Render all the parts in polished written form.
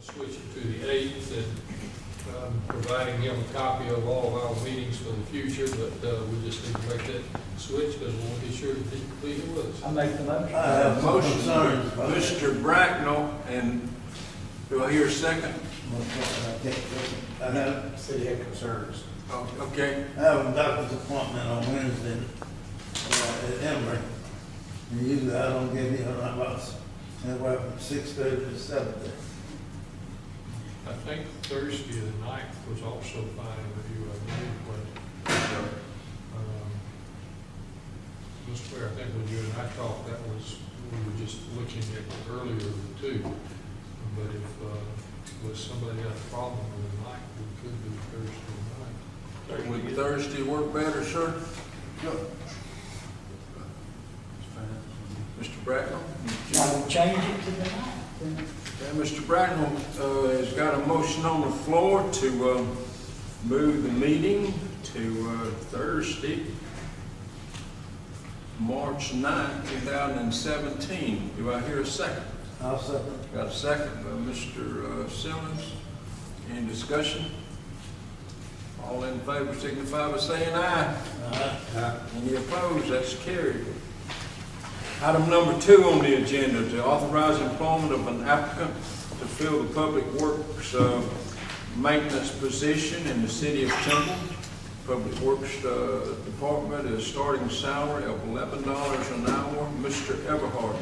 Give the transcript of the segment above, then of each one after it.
switch it to the 8th, and providing him a copy of all of our meetings for the future, but we just need to make that switch because we want to be sure to be completed with us. I make the motion. I have Motion, concerns. Mr. Bracknell, and do I hear a second? I have, City had concerns. Oh, okay, I have a doctor's appointment on Wednesday at Emory. And usually I don't get here about anywhere from 6:30 to 7:30. I think Thursday the 9th was also fine with you, I believe, but Mr. Mayor, I think when you and I talked, that was, we were just looking at earlier the two. But if was somebody got a problem with the 9th, we could do Thursday night. would Thursday work better, sir? Sure. Mr. Bracknell? I will change it to the 9th. Okay, Mr. Bracknell has got a motion on the floor to move the meeting to Thursday, March 9th, 2017. Do I hear a second? I'll second. Got a second by Mr. Simmons. Any discussion? All in favor signify by saying aye. Aye. Any opposed? That's carried. Item number 2 on the agenda, to authorize employment of an applicant to fill the public works maintenance position in the city of Temple. Public Works Department is starting salary of $11 an hour. Mr. Everhart.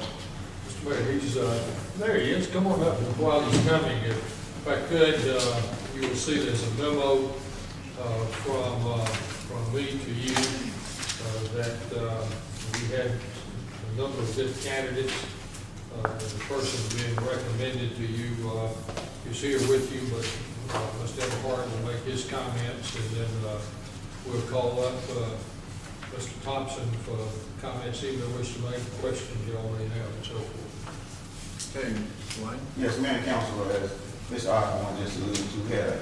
Mr. Mayor, he's, there he is, come on up. While he's coming, if I could, you will see there's a memo from me to you that we had a number of good candidates. The person being recommended to you is here with you, but Mr. Everhart will make his comments, and then we'll call up Mr. Thompson for comments he may wish to make, questions y'all may have, and so forth. Okay, Wayne. Yes, Mayor and Council, as Mr. Osborne just alluded to, we had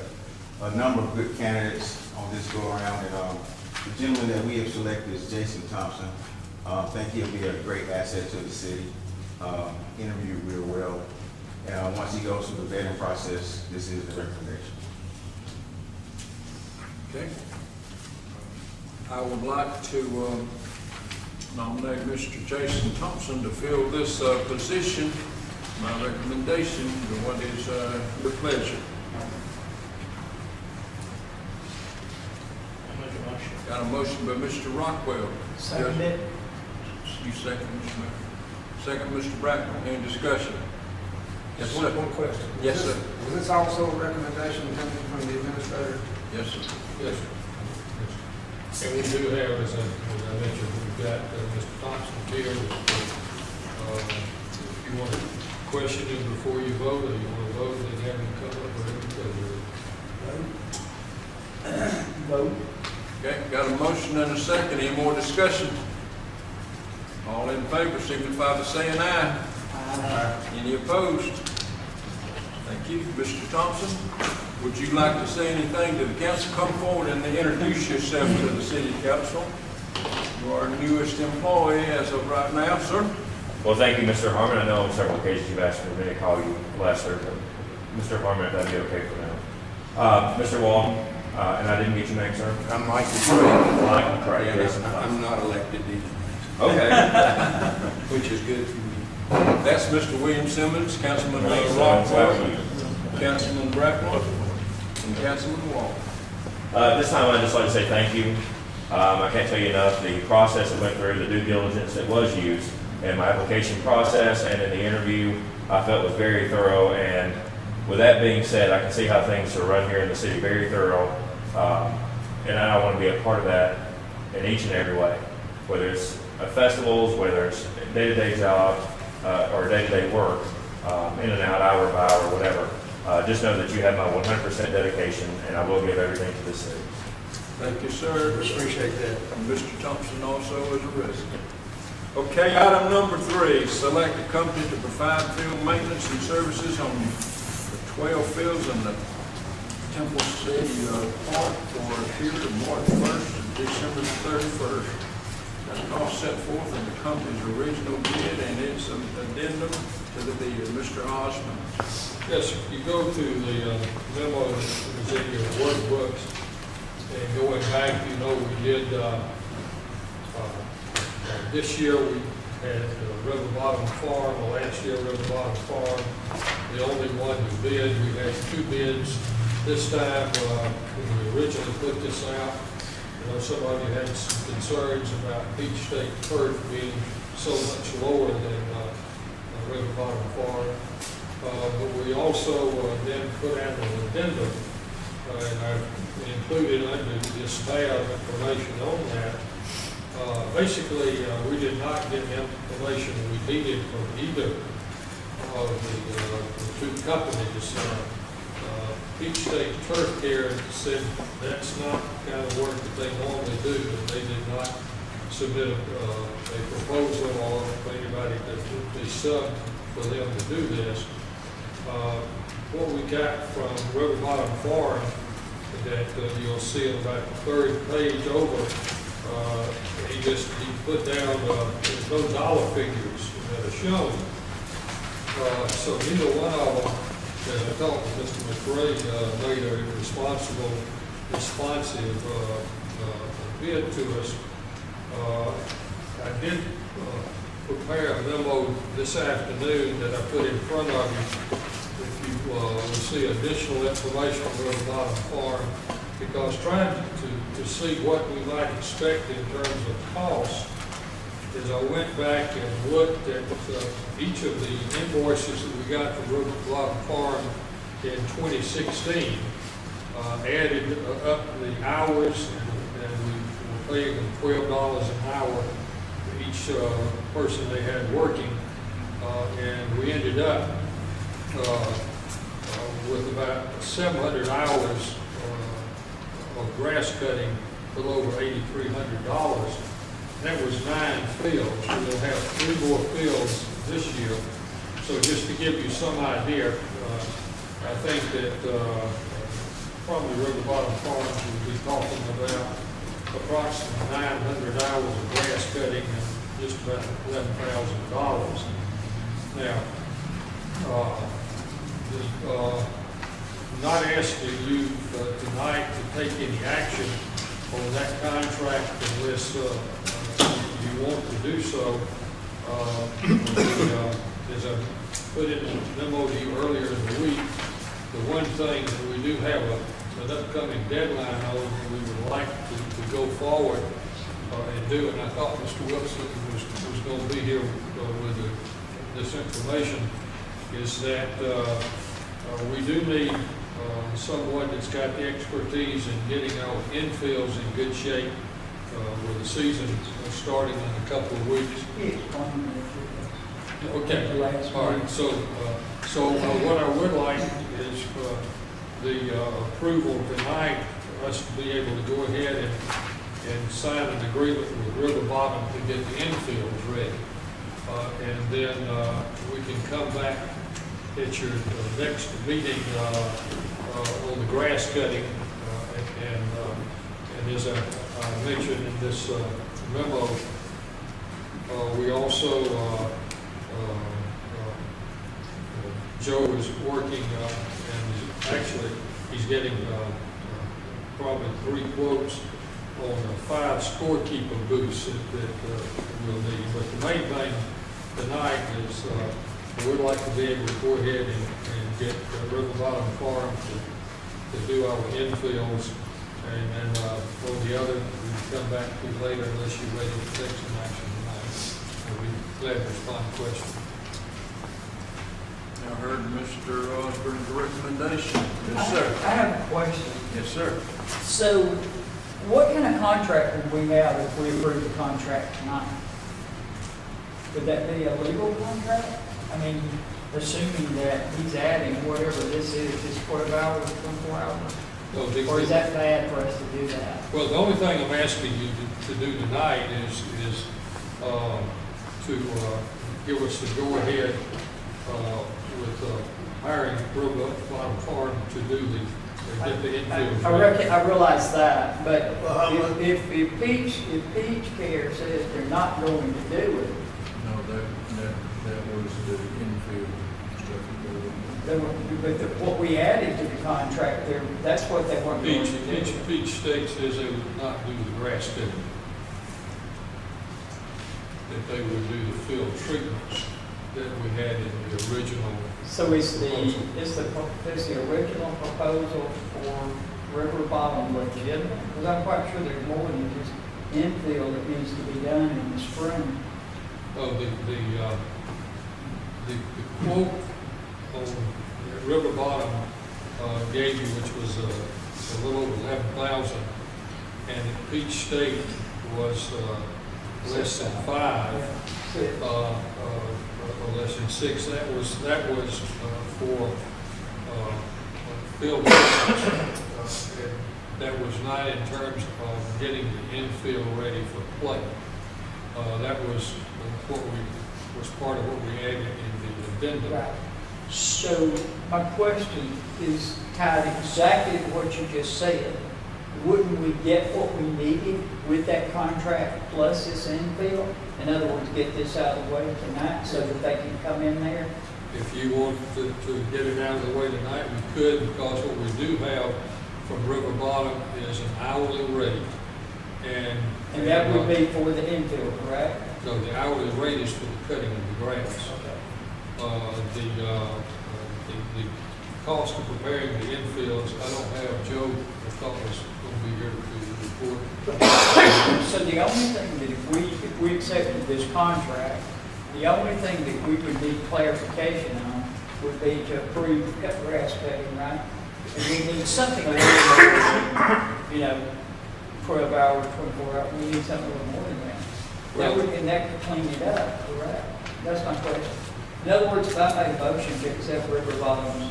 a number of good candidates on this go around, and the gentleman that we have selected is Jason Thompson. I think he'll be a great asset to the city. Interviewed real well, and once he goes through the vetting process, this is the recommendation. Okay. I would like to nominate Mr. Jason Thompson to fill this position. My recommendation, what is your pleasure? I make a motion. Got a motion by Mr. Rockwell. Second it. You second, Mr. Mayor. Second, Mr. Bracknell. Any discussion? Yes, sir. One question. Yes, sir. Was this also a recommendation coming from the administrator? Yes, sir. Yes, sir. And we do have, as I mentioned, we've got Mr. Thompson here. If you want to question him before you vote, or you want to vote, then have him come up with it. Vote. Okay, got a motion and a second. Any more discussion? All in favor signify by saying aye. Aye. Any opposed? Thank you. Mr. Thompson, would you like to say anything to the council? Come forward and introduce yourself to the city council. You are our newest employee as of right now, sir. Well, thank you, Mr. Harmon. I know on several occasions you've asked for me to call you Lester, but Mr. Harmon, if that'd be okay for now. Mr. Walton, and I didn't get your name, sir. I'm Michael Craig. Michael Craig. And Yes, I'm not elected either, okay. which is good for me. That's Mr. William Simmons, Councilman Rockwell, Councilman Bracknell, and Councilman Walton. This time I'd just like to say thank you. I can't tell you enough, the process that went through, the due diligence that was used in my application process and in the interview, I felt was very thorough. And with that being said, I can see how things are run here in the city, very thorough. And I want to be a part of that in each and every way, whether it's festivals, whether it's day-to-day jobs, or day-to-day work, in and out, hour by hour, whatever. Just know that you have my 100% dedication, and I will give everything to this city. Thank you, sir. Appreciate that. And Mr. Thompson also is a resident. Okay, item number 3, select a company to provide field maintenance and services on the 12 fields in the Temple City Park for a period of March 1st to December 31st, The cost set forth in the company's original bid and its addendum to the bid. Mr. Osmond. Yes, if you go to the memo that was in your workbooks, and going back, you know, we did, this year we had River Bottom Farm, last year River Bottom Farm, the only one who bid. We had 2 bids. This time, when we originally put this out, you know, somebody had some concerns about Peach State turf being so much lower than River Bottom Farm. But we also then put out an addendum, and I've included under this tab information on that. Basically, we did not get the information we needed from either of the 2 companies. Peach State Turf Care said that's not the kind of work that they normally do, and they did not submit a proposal or anybody that would be subbed for them to do this. What we got from River Bottom Farm that you'll see on about the 3rd page over, he put down, there's no dollar figures that are shown. So neither one of them, as I talked to Mr. McRae, made a responsive bid to us. I did prepare a memo this afternoon that I put in front of you. If you will see additional information on River Bottom Farm, because trying to see what we might expect in terms of cost, as I went back and looked at each of the invoices that we got from River Bottom Farm in 2016, added up the hours, and we were paying them $12 an hour for each person they had working, and we ended up with about 700 hours of grass cutting, a little over $8,300. That was 9 fields. We'll have 3 more fields this year. So just to give you some idea, I think that probably River Bottom Farms will be talking about approximately 900 hours of grass cutting and just about $11,000. Now, not asking you tonight to take any action on that contract unless you want to do so. As I put in the memo to you earlier in the week, the one thing that we do have an upcoming deadline on that we would like to go forward and do, and I thought Mr. Wilson was going to be here with this information, is that we do need someone that's got the expertise in getting our infills in good shape with the season starting in a couple of weeks. Okay, all right. So what I would like is the approval tonight for us to be able to go ahead and sign an agreement with River Bottom to get the infills ready. And then we can come back at your next meeting on the grass cutting. And as I mentioned in this memo, we also, Joe is working, and he's getting probably 3 quotes on 5 scorekeeper booths that we'll need. But the main thing tonight is we'd like to be able to go ahead and get River Bottom Farm to do our infills, and on the other, we can come back to later unless you're ready to take some action tonight. We'll be glad to respond to questions. I heard Mr. Osborne's recommendation. Yes, sir. I have a question. Yes, sir. So, what kind of contract would we have if we approve the contract tonight? Would that be a legal contract? I mean, assuming that he's adding whatever this is, just 12 hours, 24 hours? Or is that bad for us to do that? Well, the only thing I'm asking you to do tonight is to give us the go-ahead with hiring River Bottom Farm to do the They get the infield. I realize that, but Well, how much- if Peach Care says they're not going to do it, No, that was the infield stuff. what we added to the contract there, that's what they weren't going to do. Peach State says they would not do the grass cutting. That they would do the field treatments that we had in the original. So is the original proposal for River Bottom legitimate? Because I'm quite sure there's more than just infield that needs to be done in the spring. Oh, the quote on River Bottom gave you, which was a little over 11,000, and at Peach State was less than 5, or less than 6. That was for field maintenance. That was not in terms of getting the infield ready for play. That was part of what we added in the addendum. Right. So my question is tied exactly to what you just said. Wouldn't we get what we needed with that contract plus this infield? In other words, get this out of the way tonight so that they can come in there? If you want to get it out of the way tonight, we could, because what we do have from River Bottom is an hourly rate. And that would be for the infield, correct? So the hourly rate is for the cutting of the grass. The cost of preparing the infields, I don't have Joe, I thought was going to be here to report. So the only thing that if we accepted this contract, the only thing that we would need clarification on would be to approve cut grass cutting, right? And we need something a little more, 12 hours, 24 hours, we need something a little more than that. That could clean it up, correct? That's my question. In other words, if I made a motion to accept River Bottoms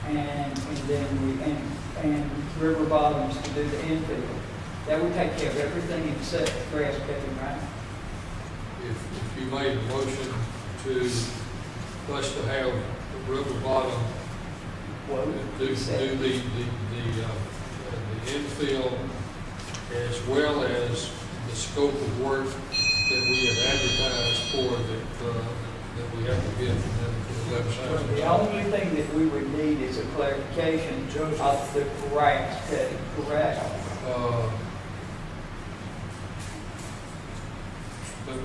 and River Bottoms to do the infield, that would take care of everything except grass cutting, right? If you made a motion to us to have River Bottom do the infield as well as the scope of work that we have advertised for that we have to get from them for $11,000. The only thing that we would need is a clarification of the grass cutting, correct? Let me,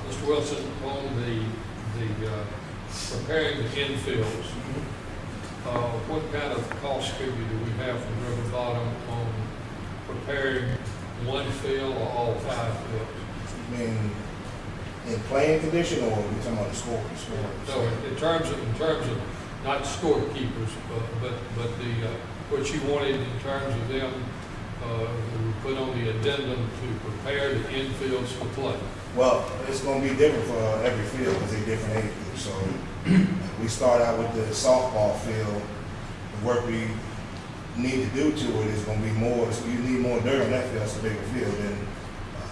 Mr. Wilson, on the preparing the infields, what kind of cost figure do we have from River Bottom on preparing one field or all 5 fields? I mean, in playing condition, or we talking about the score? So in terms of not scorekeepers, but what you wanted in terms of them, we put on the addendum to prepare the infields for play. Well, it's going to be different for every field because they're different age groups. So we start out with the softball field. The work we need to do to it is going to be more. So you need more dirt on that field. It's a bigger field than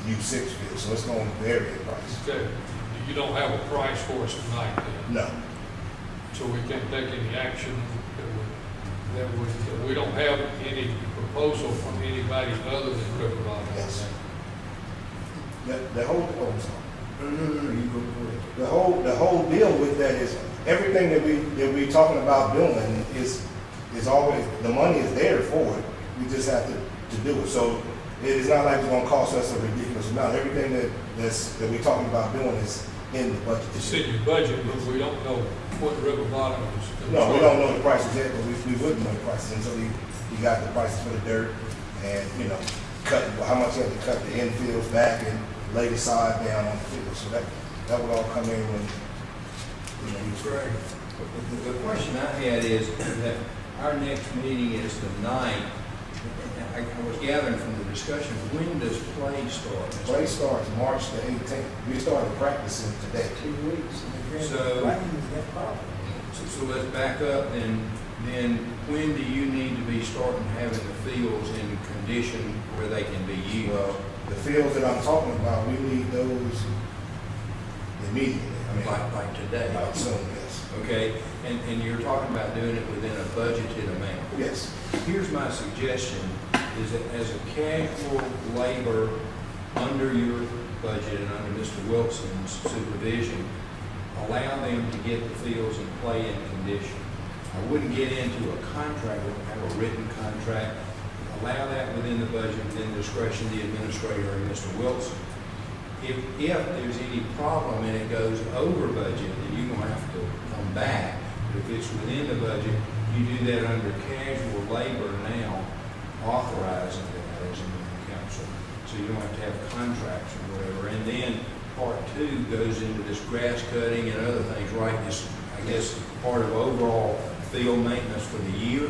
U6 field. So it's going to vary in price. Okay, you don't have a price for us tonight then? No. So we can't take any action that we don't have any proposal from anybody other than River Bottom. Yes. The whole deal with that is everything that we talking about doing is always, the money is there for it. We just have to do it. So it is not like it's going to cost us a ridiculous amount. Everything that we're talking about doing is in the budget. It's in your budget, but we don't know what River Bottom is. No, we don't know the prices yet, but we wouldn't know the prices until we got the prices for the dirt and, cut how much you have to cut the infields back and lay the side down on the field. So that would all come in when, you Greg, the question I had is that our next meeting is the 9th. I was gathering from the discussion, when does play start? Play starts March the 18th. We started practicing today. 2 weeks. So let's back up and then when do you need to be starting having the fields in condition where they can be used? Well, the fields that I'm talking about, we need those immediately. Like today? Like soon, yes. Okay, And you're talking about doing it within a budgeted amount. Yes. Here's my suggestion, is that as a casual labor under your budget and under Mr. Wilson's supervision, allow them to get the fields and play in condition. I wouldn't get into a contract, have a written contract. Allow that within the budget, within the discretion of the administrator and Mr. Wilson. If there's any problem and it goes over budget, then you're gonna have to come back. But if it's within the budget, you do that under casual labor now, authorizing that as a council. So you don't have to have contracts or whatever. And then part two goes into this grass cutting and other things, right? This, I guess, part of overall field maintenance for the year.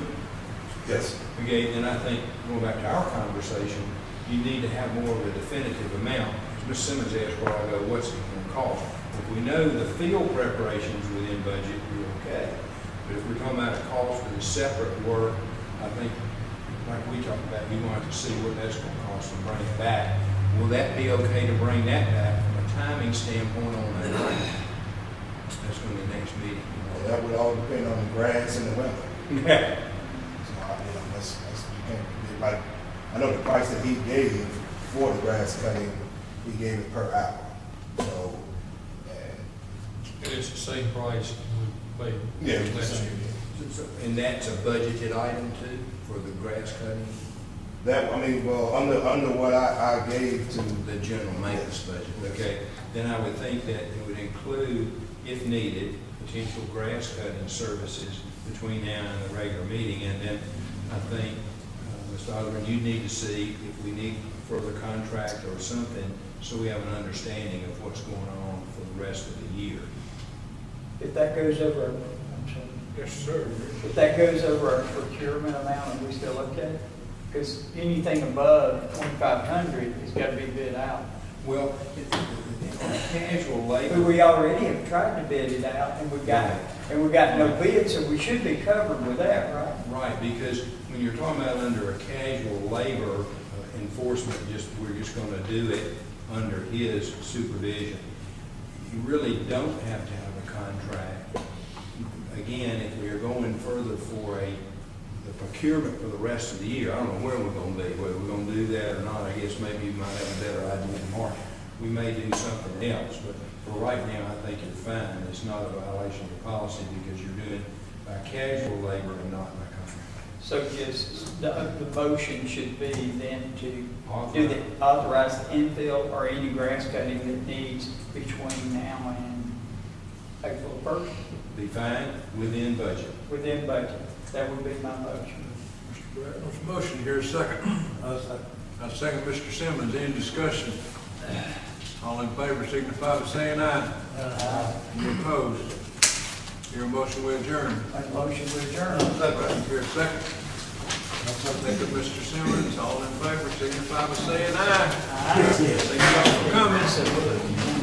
Yes. Okay, and I think, going back to our conversation, you need to have more of a definitive amount. As Ms. Simmons asked a while ago, what's it going to cost? If we know the field preparations within budget, you're okay. But if we're talking about a cost for the separate work, I think, like we talked about, you're going to have to see what that's going to cost and bring it back. Will that be okay to bring that back from a timing standpoint on that grant? That's going to be next meeting. That would all depend on the grass and the weather. Yeah. So, you can't, like, I know the price that he gave for the grass cutting, he gave it per hour. So, And it's the same price we paid yeah, last year. And that's a budgeted item too, for the grass cutting? that, I mean, well, under what I gave to, The general maintenance budget, okay? Then I would think that it would include, if needed, potential grass cutting services between now and the regular meeting. And then I think, Mr. Alderman, you need to see if we need further contract or something, so we have an understanding of what's going on for the rest of the year. If that goes over, I'm sorry. Yes, sir. If that goes over our procurement amount, are we still okay? Because anything above 2,500 has got to be bid out. Well, casual But labor, we already have tried to bid it out, and we got no bid, so we should be covered with that, right? right, because when you're talking about under a casual labor enforcement, we're just going to do it under his supervision. You really don't have to have a contract. Again, if we are going further for the procurement for the rest of the year, I don't know where we're going to be, whether we're going to do that or not. I guess maybe you might have a better idea in March. We may do something else, but for right now, I think you're fine. It's not a violation of your policy because you're doing it by casual labor and not by contract. So just, the motion should be then to authorize the infill or any grass cutting that needs between now and April 1st, Be fine within budget. within budget. That would be my motion. Mr. Bradford's motion, here a second. I second Mr. Simmons. Any discussion? All in favor signify by saying aye. Any opposed? Your motion will adjourn. My motion to adjourn. Here a second. Thank you, Mr. Simmons. All in favor signify by saying aye. Thank you all for coming.